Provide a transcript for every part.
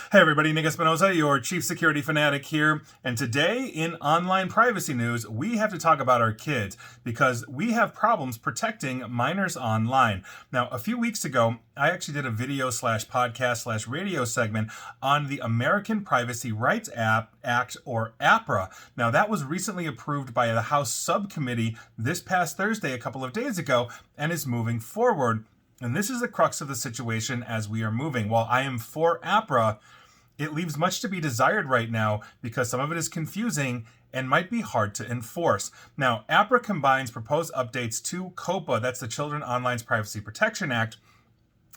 Hey everybody, Nick Espinosa, your chief security fanatic here. And today in online privacy news, we have to talk about our kids because we have problems protecting minors online. Now, a few weeks ago, I actually did a video slash podcast slash radio segment on the American Privacy Rights Act, or APRA. Now, that was recently approved by the House subcommittee this past Thursday, a couple of days ago, and is moving forward. And this is the crux of the situation as we are moving. While I am for APRA, it leaves much to be desired right now because some of it is confusing and might be hard to enforce. Now, APRA combines proposed updates to COPPA, that's the Children Online's Privacy Protection Act,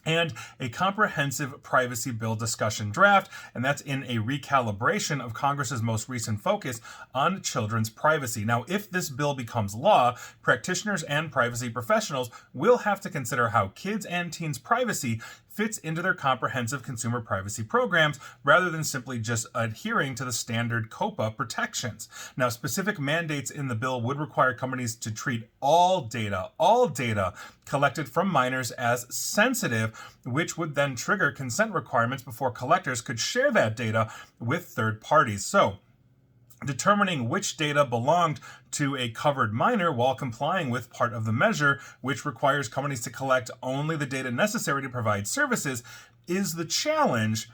and a comprehensive privacy bill discussion draft, and that's in a recalibration of Congress's most recent focus on children's privacy. Now, if this bill becomes law, practitioners and privacy professionals will have to consider how kids' and teens' privacy fits into their comprehensive consumer privacy programs rather than simply just adhering to the standard COPPA protections. Now, specific mandates in the bill would require companies to treat all data collected from minors as sensitive, which would then trigger consent requirements before collectors could share that data with third parties. So, determining which data belonged to a covered minor while complying with part of the measure, which requires companies to collect only the data necessary to provide services, is the challenge.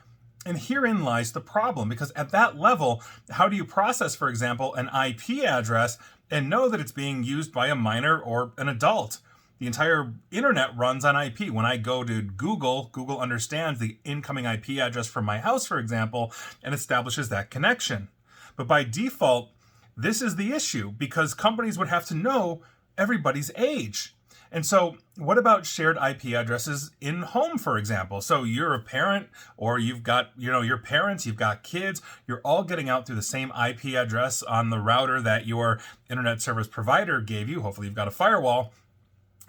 And herein lies the problem, because at that level, how do you process, for example, an IP address and know that it's being used by a minor or an adult? The entire internet runs on IP. When I go to Google, Google understands the incoming IP address from my house, for example, and establishes that connection. But by default, this is the issue because companies would have to know everybody's age. And so what about shared IP addresses in home, for example? So you're a parent or you've got, your parents, you've got kids, you're all getting out through the same IP address on the router that your internet service provider gave you. Hopefully you've got a firewall.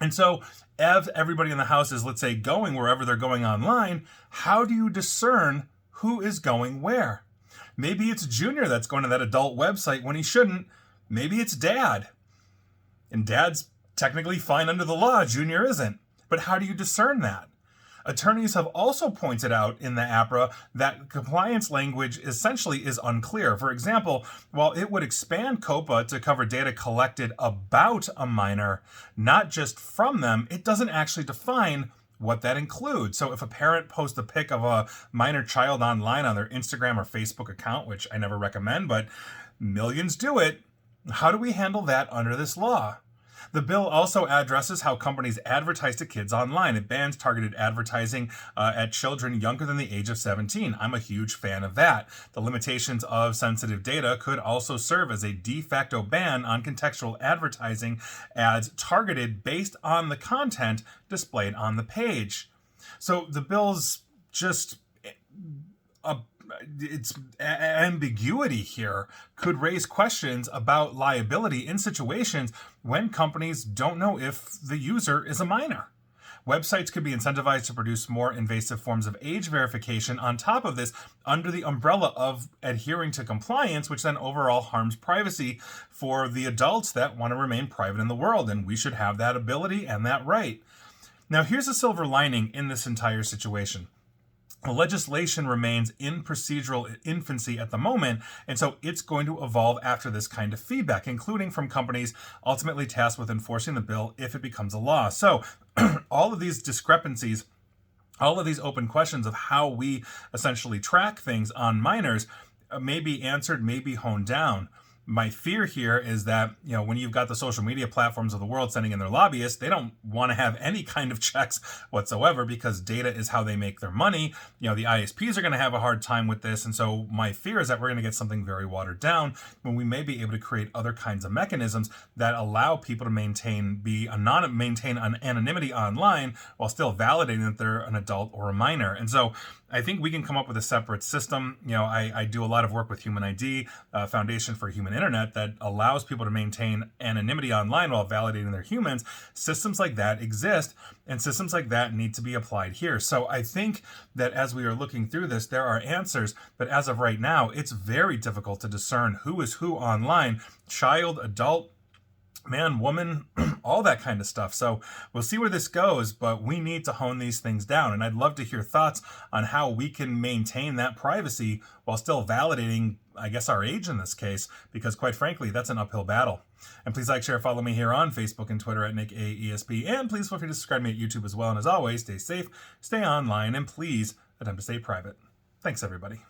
And so if everybody in the house is, let's say, going wherever they're going online, how do you discern who is going where? Maybe it's Junior that's going to that adult website when he shouldn't. Maybe it's Dad. And Dad's technically fine under the law. Junior isn't. But how do you discern that? Attorneys have also pointed out in the APRA that compliance language essentially is unclear. For example, while it would expand COPPA to cover data collected about a minor, not just from them, it doesn't actually define what that includes. So if a parent posts a pic of a minor child online on their Instagram or Facebook account, which I never recommend, but millions do it, how do we handle that under this law? The bill also addresses how companies advertise to kids online. It bans targeted advertising at children younger than the age of 17. I'm a huge fan of that. The limitations of sensitive data could also serve as a de facto ban on contextual advertising ads targeted based on the content displayed on the page. So the bill's just its ambiguity here could raise questions about liability in situations when companies don't know if the user is a minor. Websites could be incentivized to produce more invasive forms of age verification on top of this under the umbrella of adhering to compliance, which then overall harms privacy for the adults that want to remain private in the world, and we should have that ability and that right. Now, here's a silver lining in this entire situation. The legislation remains in procedural infancy at the moment, and so it's going to evolve after this kind of feedback, including from companies ultimately tasked with enforcing the bill if it becomes a law. So all of these discrepancies, all of these open questions of how we essentially track things on minors may be answered, may be honed down. My fear here is that, when you've got the social media platforms of the world sending in their lobbyists, they don't want to have any kind of checks whatsoever because data is how they make their money. The ISPs are going to have a hard time with this. And so my fear is that we're going to get something very watered down when we may be able to create other kinds of mechanisms that allow people to maintain an anonymity online while still validating that they're an adult or a minor. And so I think we can come up with a separate system. I do a lot of work with Human ID, Foundation for Human Internet, that allows people to maintain anonymity online while validating their humans. Systems like that exist, and systems like that need to be applied here. So I think that as we are looking through this, there are answers, but as of right now, it's very difficult to discern who is who online, child, adult, man, woman, all that kind of stuff. So we'll see where this goes, but we need to hone these things down. And I'd love to hear thoughts on how we can maintain that privacy while still validating, I guess, our age in this case, because quite frankly, that's an uphill battle. And please like, share, follow me here on Facebook and Twitter at NickAESP. And please feel free to subscribe to me at YouTube as well. And as always, stay safe, stay online, and please attempt to stay private. Thanks, everybody.